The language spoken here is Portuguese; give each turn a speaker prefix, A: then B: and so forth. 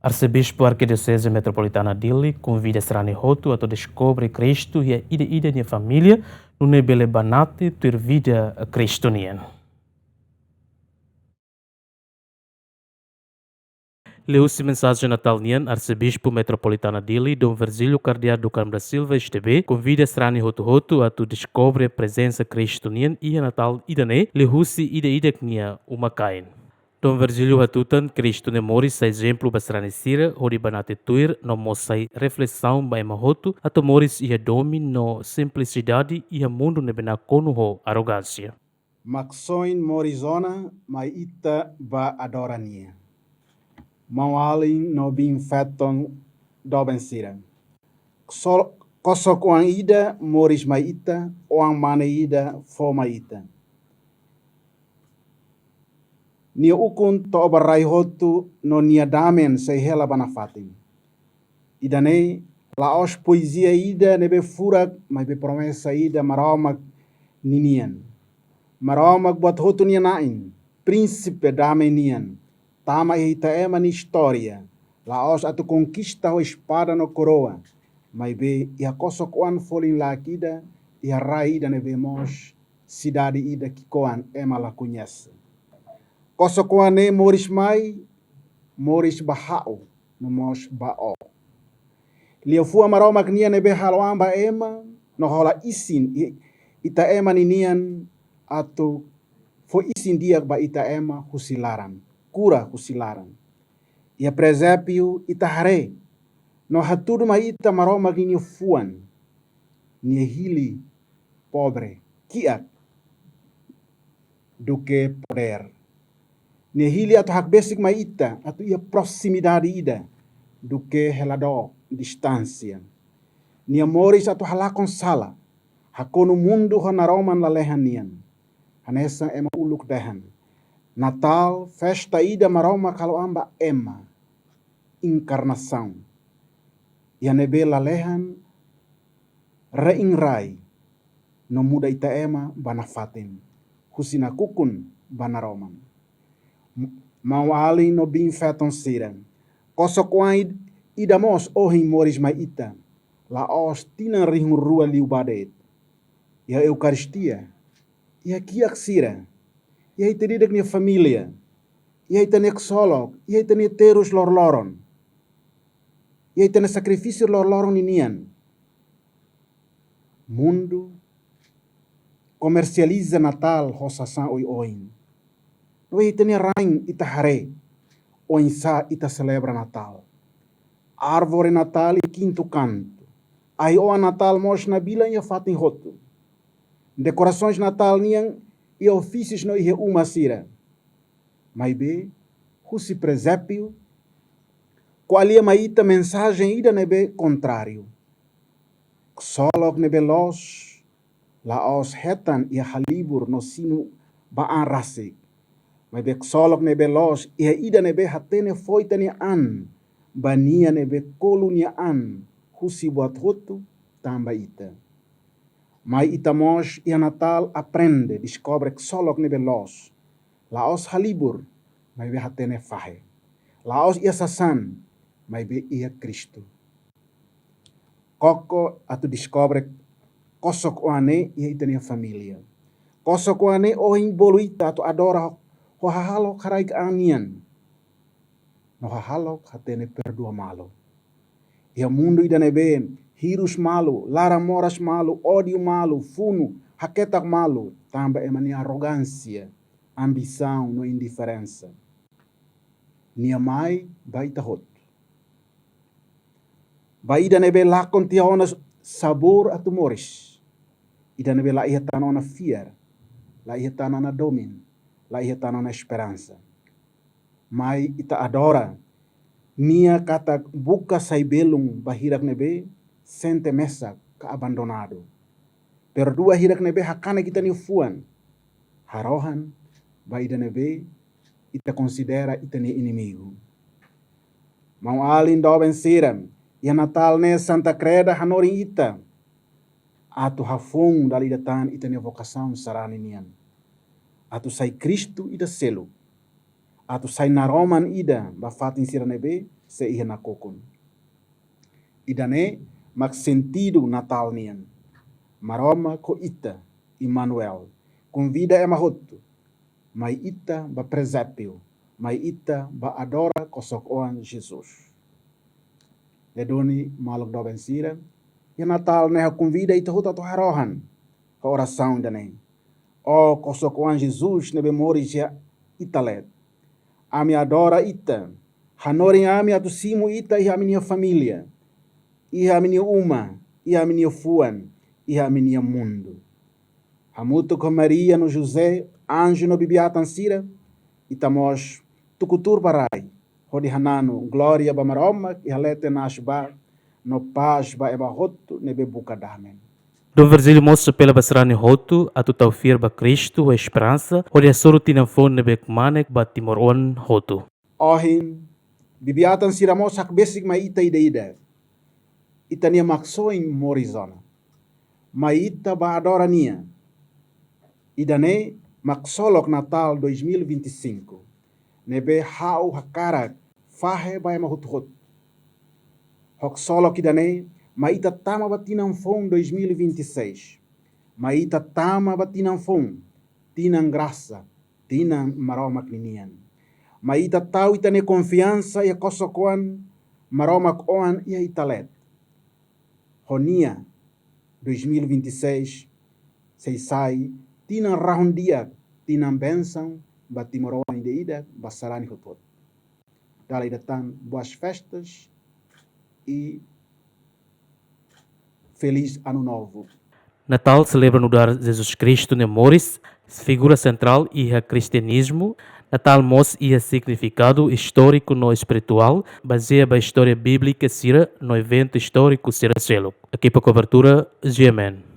A: Arcebispo Arquidiocese Metropolitana Dili convida Srani Hotu a descobrir Cristo e a ida de família no nebele banate ter vida cristoniana. Leu-se mensagem natalniana, Arcebispo Metropolitana Dili, Dom Virgílio Cardeal do Câmara Silva STB, convida Srani Hotu a descobrir a presença cristoniana e a Natal idane, leu-se ida knia uma cain. Dom Virgílio Hatutan, Cristo Nemoris, exemplo basrani sira, hori banate tuir, no mosai reflexão ba Hotu, a tomoris ia domi no simplicidade e a mundo nebena konuho arrogância.
B: Maxoin morizona, mai ita ba adorania. Mawalin no bin feton doben sira. Kosok wang ida, moris mai ita, wang mane ida, fo mai ita. Nia ukun to obarai hotu no nia damen sei hela banafatin. Idane laos poesia ida nebe furak mai be promessa ida maramak ninian. Maramak buat hotu nia nain, príncipe damen nian. Tama ita ema ni história. Laos atu conquista o espada no coroa. Mai be ia kosok wan folin lakida ia rai ida nebe mos cidade ida kikoan ema la conhece. Kosokuane moris mai, moris bahau, no mos bao. Lia fua marau magnia nebe haloan ba ema, no hola isin, ita ema ninian, atu fo isin dia ba ita ema husilaran, cura husilaran. Ia presépio ita hare, no hatudu ma ita marau magni fuan, nie hili pobre, kiak, do que poder. Nia hili atu hak basic mai ita, atu ia proximidade ida, do que relado, distância. Nia moris atu halakon sala, hakono mundo honaroman lalehan nian. Hanessa ema uluk dehan. Natal, festa ida maroma kalau amba ema, encarnação. Ia nebe lalehan, reingrai, no muda ita ema banafatin. Husina kukun banaroman. Mau ali no bin feton siran. Kosokwaid idamos ohin moris mai ita. Laos tina rihun rua liu badet. Ia Eucaristia. Ia kiak sira. Ia itedidak nia familia. Ia itane ksolok. Ia itane terus lor-loron. Ia itane sakrifisir lor-loron inian. Mundo comercializa Natal hosasan oi-oin. Noi itane rain ita hare, o insa ita celebra Natal. Árvore Natal e quinto canto. Ai o Natal mos na bila ia fatin hotu. Decorações Natal niang e ofícios no ihe uma sira. Mai be, husi presépio, qualia maita mensagem ida nebe contrário. Solok nebe los, laos hetan ia halibur no sinu baan rasik. Mas be solok nebe los, ia ida nebe hatene foitani an, bania nebe kolunia an, husi buat hotu, tamba ita. Mas ita mos ia Natal aprende, descobre que solok nebe los, laos halibur, mas be hatene fahe. Laos ia sasan, mas be ia Cristo. Koko atu descobre kosok oane ia itania família. Kosok oane ohin boluita atu adora ho hahalo karai anian. No hahalo hatene perdua malo. Ia mundo idane ben, hirus malu, lara moras malu, ódio malu, funo, haketak malu, tamba emani arrogância, ambição, no indiferença. Nia mai baita hot. Baida nebe lakon tiaona sabor atu moris. Ida nebe la ia tanona fier, la ia tanona domin, la ia tanona esperança. Mai ita adora, nia kata buka saibelung bahirak nebe, sente mesa ka abandonado. Perdua hirak nebe hakana kita ni fuan. Harohan, baida nebe, ita considera ita ni inimigo. Mau alin doben siram, ia Natal ne Santa Creda hanorin ita. Atu hafung dali datan ita ni vocação sarani nian. Atu sai Cristo ita selo. Atu sai naroman ida ba fatin sira nebe se ihe na kokon. Ida ne mak sentido Natal nian. Maroma ko ita Emmanuel. Convida ema hotu. Mai ita ba presépio. Mai ita ba adora kosok oan Jesus. Ledoni malok do bensira. E Natal ne convida ita hotu to harohan. Ka oração da ne. O kosok oan Jesus nebe morija italet. Ami adora ita. Hanoring ami atu simu ita e a minha família. E a minha uma. E a minha fuan. E a minha mundo. Hamuto com Maria no José. Anjo no bibiatan sira. Itamos tukutur barai. Hodi hanano. Glória ba maroma. E halete nashba. No paz ba eba hotu. Nebe buka damen.
A: Dom Virgílio mostra pela basrani hotu atu tau fir ba Cristo a esperança ori asoro tina fone bek manek ba timoron hotu.
B: Ohin bibiatan sira mo sak besik ma ita ida. Ita nia maksoin morizona. Ma ita ba adora nia. Ida ne maksolok Natal 2025. Nebe hau hakarak fahe ba ema hut. Hok solok ida ne ma ita tama batinang fon 2026. Ma ita tama batinang fon. Tinang graça. Tinang maromak ninian. Ma ita tau ita ne confiança e a kosokoan maromak oan e a italet. Honia 2026 sei sai tinang rahundia tinang bensang batimoroan de ida basarani hutut. Dali datang boas festas e Feliz Ano Novo.
A: Natal celebra no dar Jesus Cristo ne Moris, figura central e o cristianismo. Natal mostra e significado histórico no espiritual, baseia a história bíblica sira no evento histórico sira selo. Aqui para cobertura, GMN.